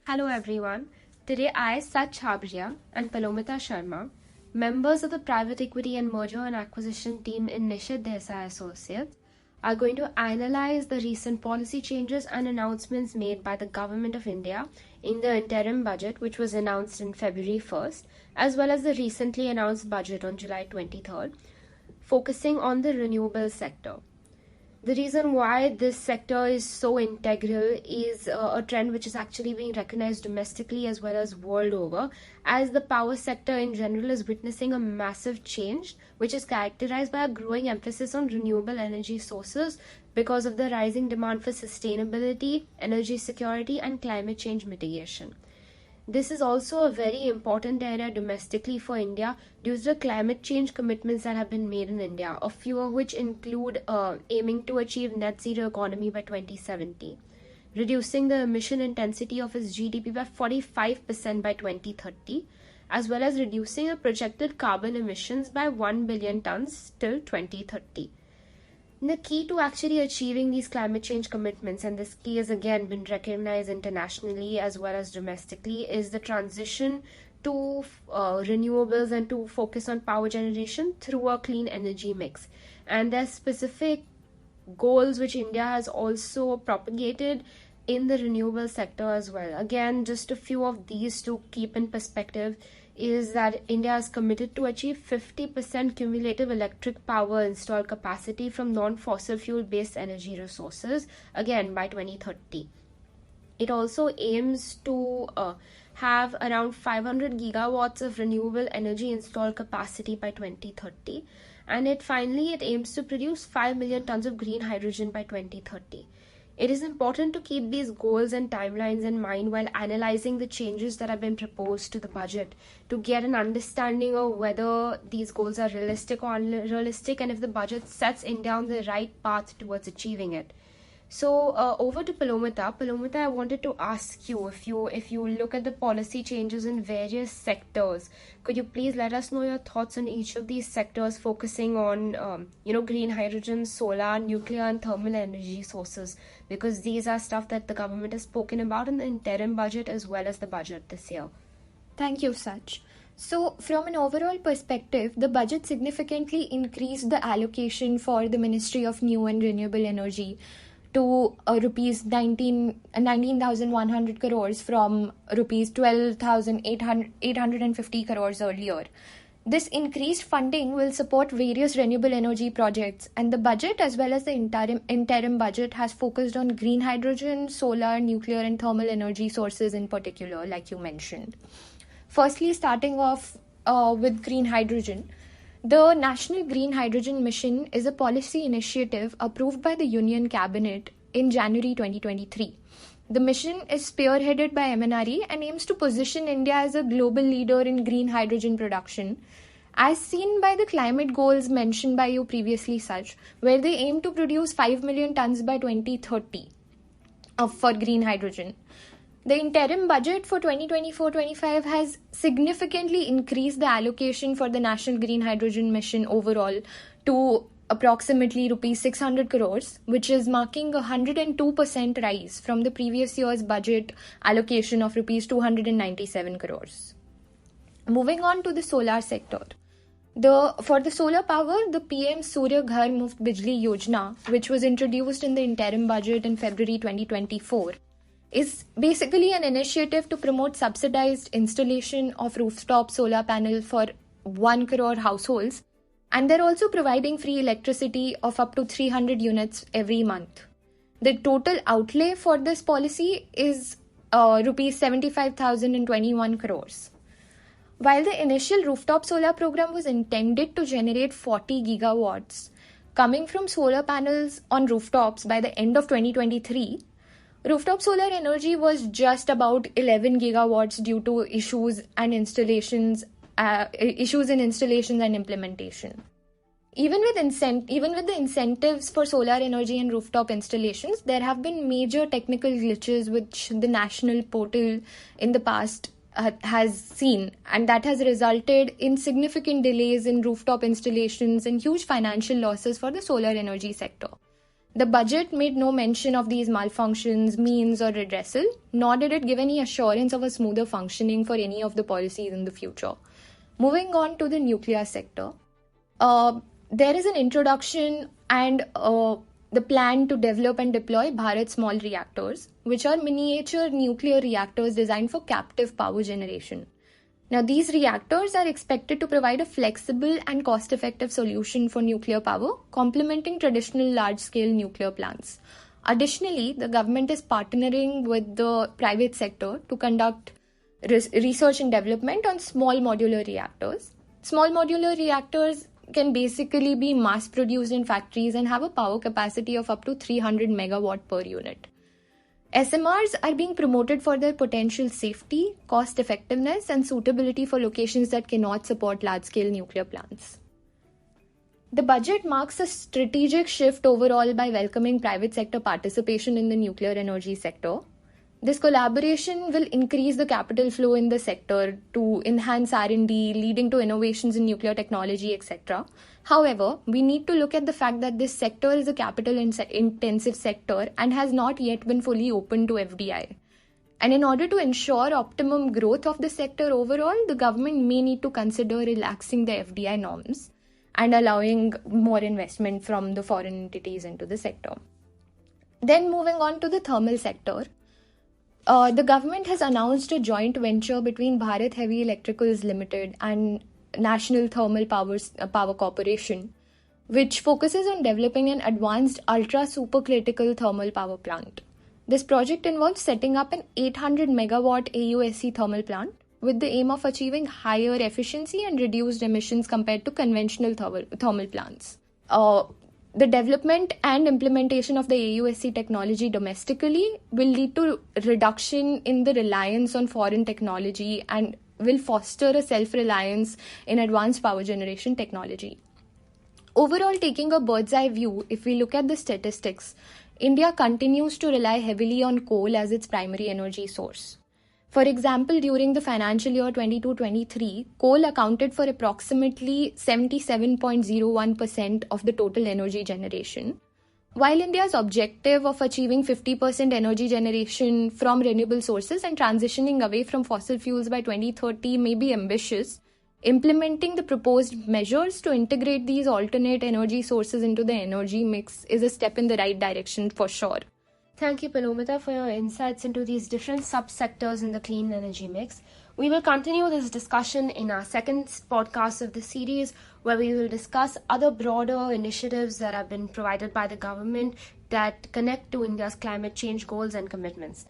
Hello everyone. Today I, Sach Chabria and Palomita Sharma, members of the private equity and merger and acquisition team in Nishit Desai Associates, are going to analyze the recent policy changes and announcements made by the Government of India in the interim budget, which was announced in February 1st, as well as the recently announced budget on July 23rd, focusing on the renewable sector. The reason why this sector is so integral is a trend which is actually being recognized domestically as well as world over, as the power sector in general is witnessing a massive change, which is characterized by a growing emphasis on renewable energy sources because of the rising demand for sustainability, energy security, and climate change mitigation. This is also a very important area domestically for India due to the climate change commitments that have been made in India, a few of which include aiming to achieve net zero economy by 2070, reducing the emission intensity of its GDP by 45% by 2030, as well as reducing the projected carbon emissions by 1 billion tons till 2030. The key to actually achieving these climate change commitments, and this key has again been recognized internationally as well as domestically, is the transition to renewables and to focus on power generation through a clean energy mix. And there's specific goals which India has also propagated in the renewable sector as well. Again, just a few of these to keep in perspective is that India is committed to achieve 50% cumulative electric power installed capacity from non-fossil fuel based energy resources, again by 2030. It also aims to have around 500 gigawatts of renewable energy installed capacity by 2030. And it aims to produce 5 million tons of green hydrogen by 2030. It is important to keep these goals and timelines in mind while analyzing the changes that have been proposed to the budget to get an understanding of whether these goals are realistic or unrealistic, and if the budget sets India on the right path towards achieving it. So over to Palomita. Palomita, I wanted to ask you, if you look at the policy changes in various sectors, could you please let us know your thoughts on each of these sectors, focusing on green hydrogen, solar, nuclear, and thermal energy sources, because these are stuff that the government has spoken about in the interim budget as well as the budget this year. Thank you, Sach. So, from an overall perspective, the budget significantly increased the allocation for the Ministry of New and Renewable Energy to rupees 19,100 crores from rupees 12,850 crores earlier. This increased funding will support various renewable energy projects, and the budget as well as the interim budget has focused on green hydrogen, solar, nuclear, and thermal energy sources in particular, like you mentioned. Firstly, starting off with green hydrogen. The National Green Hydrogen Mission is a policy initiative approved by the Union Cabinet in January 2023. The mission is spearheaded by MNRE and aims to position India as a global leader in green hydrogen production, as seen by the climate goals mentioned by you previously, Sach, where they aim to produce 5 million tons by 2030 for green hydrogen. The interim budget for 2024-25 has significantly increased the allocation for the National Green Hydrogen Mission overall to approximately rupees 600 crores, which is marking a 102% rise from the previous year's budget allocation of rupees 297 crores. Moving on to the solar sector. For the solar power, the PM Surya Ghar Muft Bijli Yojana, which was introduced in the interim budget in February 2024, is basically an initiative to promote subsidized installation of rooftop solar panel for 1 crore households, and they're also providing free electricity of up to 300 units every month. The total outlay for this policy is rupees 75,021 crores. While the initial rooftop solar program was intended to generate 40 gigawatts coming from solar panels on rooftops by the end of 2023, rooftop solar energy was just about 11 gigawatts due to issues in installations and implementation. Even with the incentives for solar energy and rooftop installations, there have been major technical glitches which the national portal in the past has seen, and that has resulted in significant delays in rooftop installations and huge financial losses for the solar energy sector. The budget made no mention of these malfunctions, means, or redressal, nor did it give any assurance of a smoother functioning for any of the policies in the future. Moving on to the nuclear sector, there is an introduction and the plan to develop and deploy Bharat small reactors, which are miniature nuclear reactors designed for captive power generation. Now, these reactors are expected to provide a flexible and cost-effective solution for nuclear power, complementing traditional large-scale nuclear plants. Additionally, the government is partnering with the private sector to conduct research and development on small modular reactors. Small modular reactors can basically be mass-produced in factories and have a power capacity of up to 300 megawatt per unit. SMRs are being promoted for their potential safety, cost effectiveness, and suitability for locations that cannot support large-scale nuclear plants. The budget marks a strategic shift overall by welcoming private sector participation in the nuclear energy sector. This collaboration will increase the capital flow in the sector to enhance R&D, leading to innovations in nuclear technology, etc. However, we need to look at the fact that this sector is a capital-intensive sector and has not yet been fully open to FDI. And in order to ensure optimum growth of the sector overall, the government may need to consider relaxing the FDI norms and allowing more investment from the foreign entities into the sector. Then moving on to the thermal sector. The government has announced a joint venture between Bharat Heavy Electricals Limited and National Thermal Power Corporation, which focuses on developing an advanced ultra-supercritical thermal power plant. This project involves setting up an 800 megawatt AUSC thermal plant with the aim of achieving higher efficiency and reduced emissions compared to conventional thermal plants. The development and implementation of the AUSC technology domestically will lead to reduction in the reliance on foreign technology and will foster a self-reliance in advanced power generation technology. Overall, taking a bird's eye view, if we look at the statistics, India continues to rely heavily on coal as its primary energy source. For example, during the financial year 22-23, coal accounted for approximately 77.01% of the total energy generation. While India's objective of achieving 50% energy generation from renewable sources and transitioning away from fossil fuels by 2030 may be ambitious, implementing the proposed measures to integrate these alternate energy sources into the energy mix is a step in the right direction for sure. Thank you, Palomita, for your insights into these different subsectors in the clean energy mix. We will continue this discussion in our second podcast of the series, where we will discuss other broader initiatives that have been provided by the government that connect to India's climate change goals and commitments.